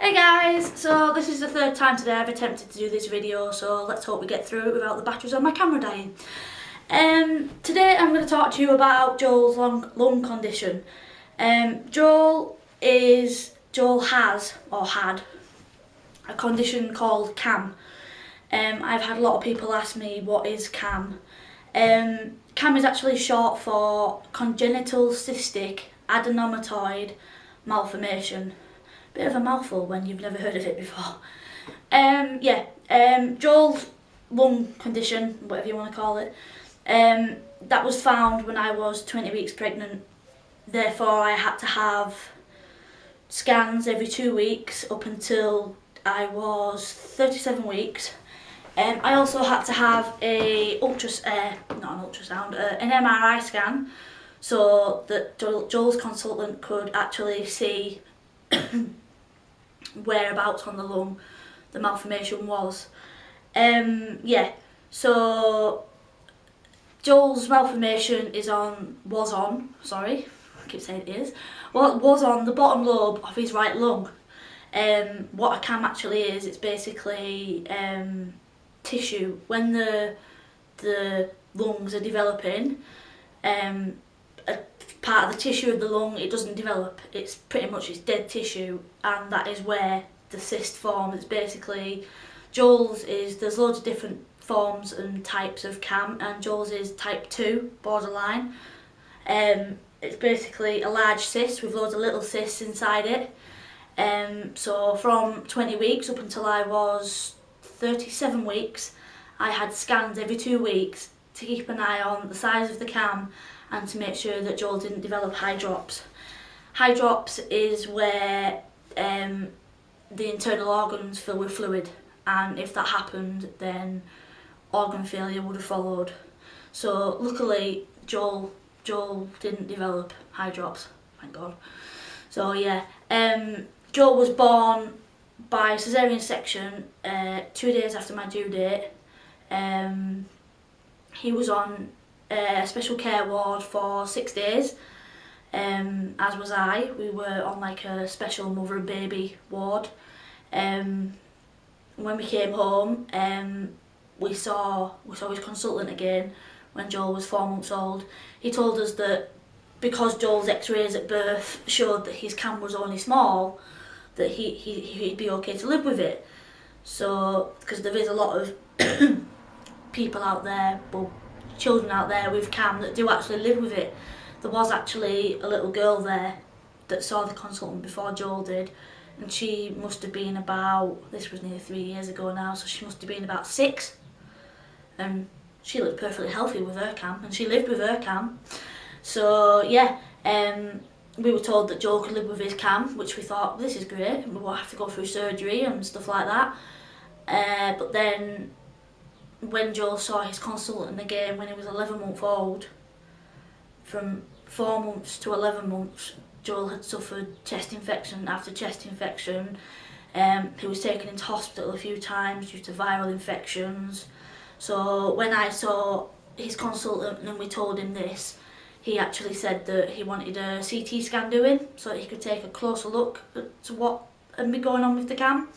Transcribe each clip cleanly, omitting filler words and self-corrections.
Hey guys, so this is the third time today I've attempted to do this video, so let's hope we get through it without the batteries on my camera dying. Today I'm going to talk to you about Joel's lung condition. Joel has or had a condition called CAM. I've had a lot of people ask me what is CAM. CAM is actually short for congenital cystic adenomatoid malformation. Bit of a mouthful when you've never heard of it before. Joel's lung condition, whatever you want to call it, that was found when I was 20 weeks pregnant. Therefore, I had to have scans every 2 weeks up until I was 37 weeks. I also had to have an MRI scan, so that Joel's consultant could actually see whereabouts on the lung the malformation was. So Joel's malformation was on the bottom lobe of his right lung. What a CAM actually is, it's basically tissue. When the lungs are developing, a part of the tissue of the lung, it doesn't develop. It's dead tissue, and that is where the cyst forms. It's basically, there's loads of different forms and types of CAM, and Joel's is type 2, borderline. It's basically a large cyst with loads of little cysts inside it. So from 20 weeks up until I was 37 weeks, I had scans every 2 weeks to keep an eye on the size of the CAM and to make sure that Joel didn't develop hydrops. Hydrops is where the internal organs fill with fluid, and if that happened, then organ failure would have followed. So luckily, Joel didn't develop hydrops, thank God. So yeah, Joel was born by caesarean section 2 days after my due date. He was on a special care ward for 6 days, as was I. We were on like a special mother and baby ward. When we came home, we saw his consultant again when Joel was 4 months old. He told us that because Joel's x-rays at birth showed that his CAM was only small, that he'd be okay to live with it. So, because there is a lot of people out there, children out there with CAM that do actually live with it. There was actually a little girl there that saw the consultant before Joel did, and she must have been this was nearly 3 years ago now, so she must have been about 6, and she looked perfectly healthy with her CAM, and she lived with her CAM. So yeah, we were told that Joel could live with his CAM, which we thought, this is great, we won't have to go through surgery and stuff like that. But then when Joel saw his consultant again when he was 11 months old, from 4 months to 11 months, Joel had suffered chest infection after chest infection. He was taken into hospital a few times due to viral infections. So when I saw his consultant and we told him this, he actually said that he wanted a CT scan doing so he could take a closer look to what had been going on with the CAM.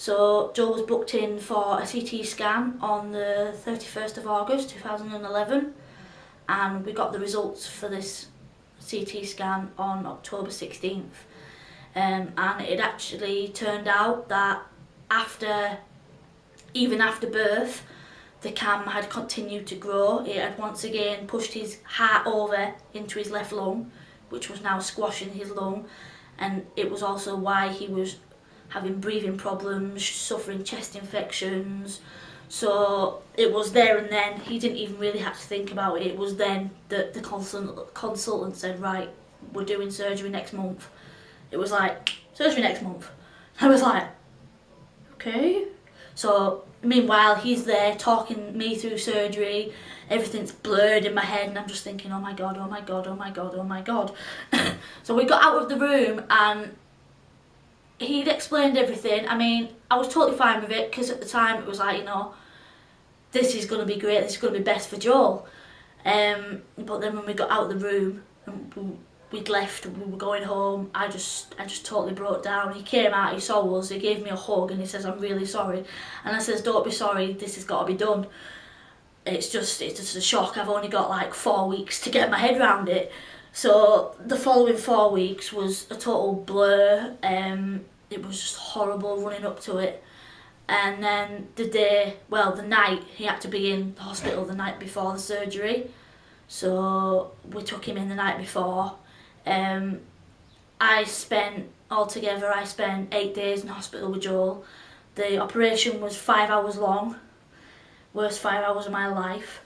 So Joel was booked in for a CT scan on the 31st of August 2011, and we got the results for this CT scan on October 16th. And it actually turned out that even after birth, the CAM had continued to grow. It had once again pushed his heart over into his left lung, which was now squashing his lung, and it was also why he was having breathing problems, suffering chest infections. So it was there and then. He didn't even really have to think about it. It was then that the consultant said, right, we're doing surgery next month. It was like, surgery next month. I was like, okay. So meanwhile, he's there talking me through surgery. Everything's blurred in my head, and I'm just thinking, oh my God, oh my God, oh my God, oh my God. So we got out of the room, and he'd explained everything. I mean, I was totally fine with it, because at the time it was like, this is going to be great, this is going to be best for Joel. But then when we got out of the room, and we'd left, we were going home, I just totally broke down. He came out, he saw us, he gave me a hug and he says, I'm really sorry. And I says, don't be sorry, this has got to be done. It's just a shock. I've only got like 4 weeks to get my head around it. So the following 4 weeks was a total blur. It was just horrible running up to it. And then the night, he had to be in the hospital the night before the surgery. So we took him in the night before. I spent 8 days in hospital with Joel. The operation was 5 hours long, worst 5 hours of my life.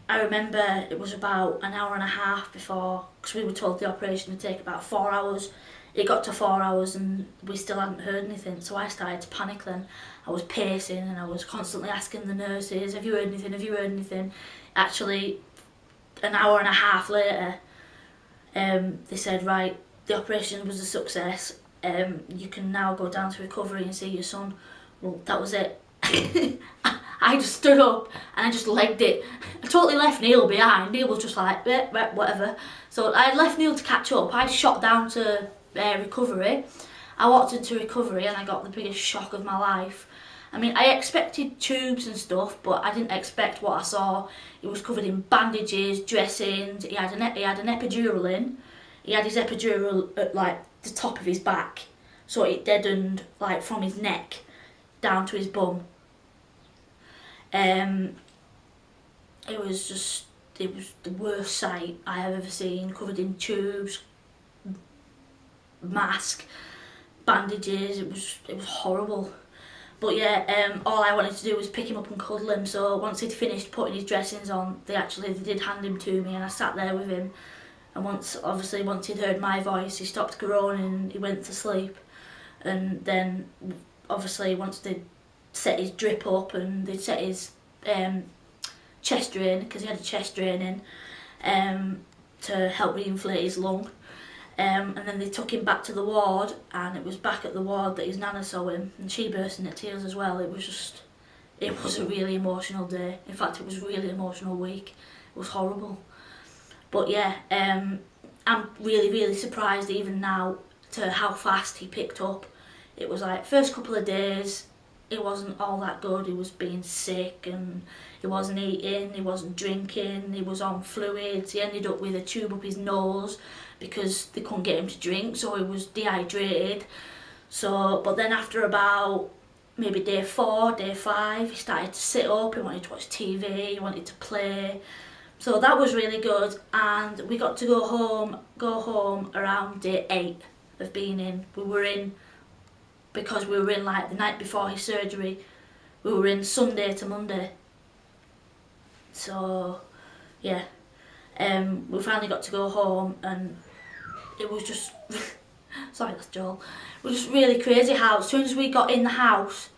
I remember it was about an hour and a half before, because we were told the operation would take about 4 hours. It got to 4 hours and we still hadn't heard anything, so I started to panic then. I was pacing and I was constantly asking the nurses, have you heard anything, have you heard anything? Actually, an hour and a half later, they said, right, the operation was a success, you can now go down to recovery and see your son. Well, that was it. I just stood up and I just legged it. I totally left Neil behind. Neil was just like, whatever. So I left Neil to catch up. I shot down to recovery. I walked into recovery and I got the biggest shock of my life. I mean, I expected tubes and stuff, but I didn't expect what I saw. He was covered in bandages, dressings. He had an epidural in. He had his epidural at like the top of his back, so it deadened like from his neck down to his bum. It was the worst sight I have ever seen, covered in tubes, mask, bandages. It was horrible. But yeah, all I wanted to do was pick him up and cuddle him. So once he'd finished putting his dressings on, they did hand him to me, and I sat there with him. And once he'd heard my voice, he stopped groaning and he went to sleep. And then obviously once they'd set his drip up and they'd set his chest drain, because he had a chest drain in, to help reinflate his lung. And then they took him back to the ward, and it was back at the ward that his nana saw him, and she burst into tears as well. It was a really emotional day. In fact, it was a really emotional week. It was horrible. But yeah, I'm really, really surprised even now to how fast he picked up. It was like, first couple of days, it wasn't all that good. He was being sick and he wasn't eating, he wasn't drinking, he was on fluids. He ended up with a tube up his nose because they couldn't get him to drink, so he was dehydrated. So, but then after about maybe day 4, day 5, he started to sit up, he wanted to watch TV, he wanted to play. So that was really good, and we got to go home around day 8 of being in. Because we were in like the night before his surgery, we were in Sunday to Monday. So yeah, we finally got to go home, and it was just sorry, that's Joel. It was just really crazy how as soon as we got in the house,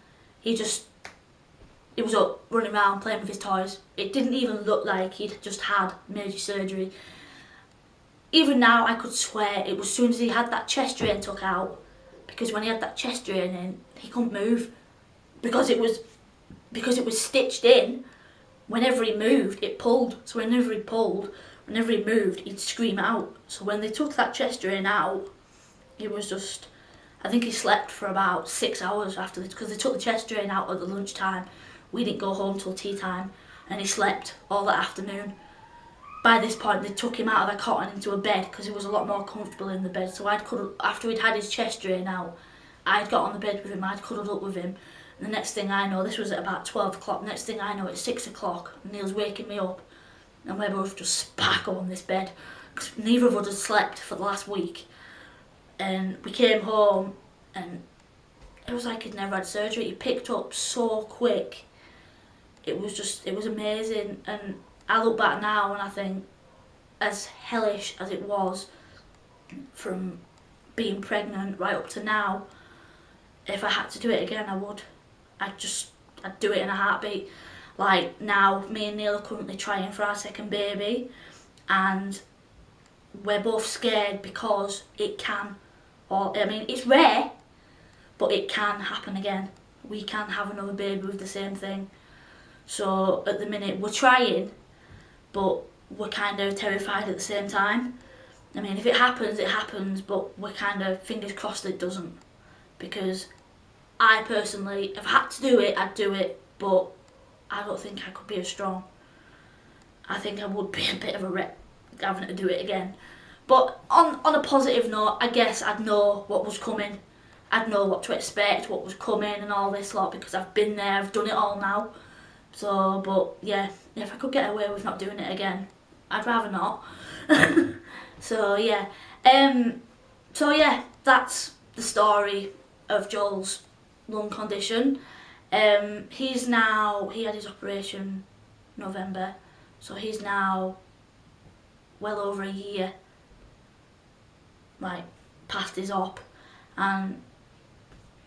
he was up running around playing with his toys. It didn't even look like he'd just had major surgery. Even now I could swear it was as soon as he had that chest drain took out, because when he had that chest drain in, he couldn't move because it was stitched in. Whenever he moved, it pulled. So whenever he moved, he'd scream out. So when they took that chest drain out, he was just, I think he slept for about 6 hours after this, because they took the chest drain out at the lunchtime. We didn't go home till tea time, and he slept all that afternoon. By this point, they took him out of a cot and into a bed because he was a lot more comfortable in the bed. So after he'd had his chest drain out, I'd got on the bed with him, I'd cuddled up with him. And the next thing I know, this was at about 12 o'clock, next thing I know, it's 6 o'clock, and Neil's waking me up, and we're both just sparkle on this bed, because neither of us had slept for the last week. And we came home, and it was like he'd never had surgery. He picked up so quick. It was amazing. And I look back now and I think, as hellish as it was from being pregnant right up to now, if I had to do it again, I would. I'd do it in a heartbeat. Like now, me and Neil are currently trying for our second baby, and we're both scared because it can, it's rare, but it can happen again. We can have another baby with the same thing. So at the minute we're trying, but we're kind of terrified at the same time. I mean, if it happens, it happens, but we're kind of fingers crossed that it doesn't. Because I personally, if I had to do it, I'd do it, but I don't think I could be as strong. I think I would be a bit of a wreck having to do it again. But on a positive note, I guess I'd know what was coming. I'd know what to expect, what was coming and all this lot, because I've been there, I've done it all now. So, but yeah, if I could get away with not doing it again, I'd rather not. So yeah, that's the story of Joel's lung condition. He had his operation November, so he's now well over a year, like, past his op. And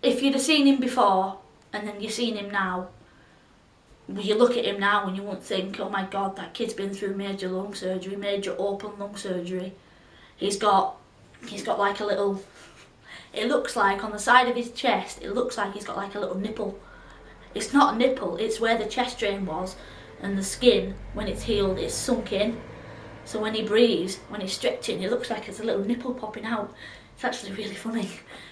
if you'd have seen him before and then you've seen him now, you look at him now and you won't think, oh my god, that kid's been through major lung surgery, major open lung surgery. He's got like a little, it looks like on the side of his chest, it looks like he's got like a little nipple. It's not a nipple, it's where the chest drain was, and the skin, when it's healed, is sunk in. So when he breathes, when he's stretching, it looks like it's a little nipple popping out. It's actually really funny.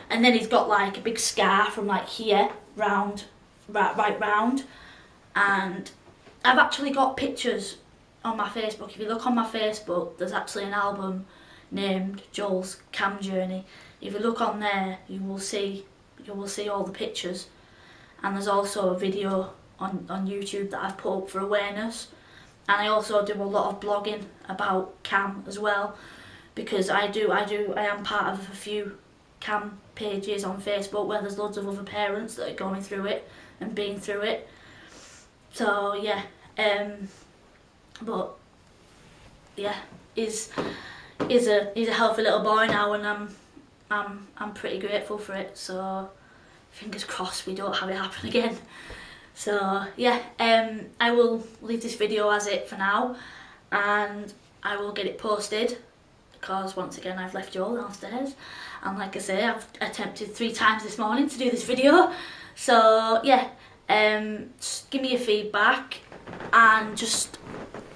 And then he's got like a big scar from like here, right round. And I've actually got pictures on my Facebook. If you look on my Facebook, there's actually an album named Joel's CCAM Journey. If you look on there, you will see all the pictures. And there's also a video on YouTube that I've put up for awareness. And I also do a lot of blogging about CAM as well, because I am part of a few CAM pages on Facebook where there's loads of other parents that are going through it and being through it. So yeah, but yeah, he's a healthy little boy now, and I'm pretty grateful for it. So fingers crossed we don't have it happen again. So yeah, I will leave this video as it for now, and I will get it posted, because once again I've left Joel downstairs, and like I say, I've attempted 3 times this morning to do this video. So yeah, just give me your feedback and just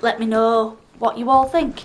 let me know what you all think.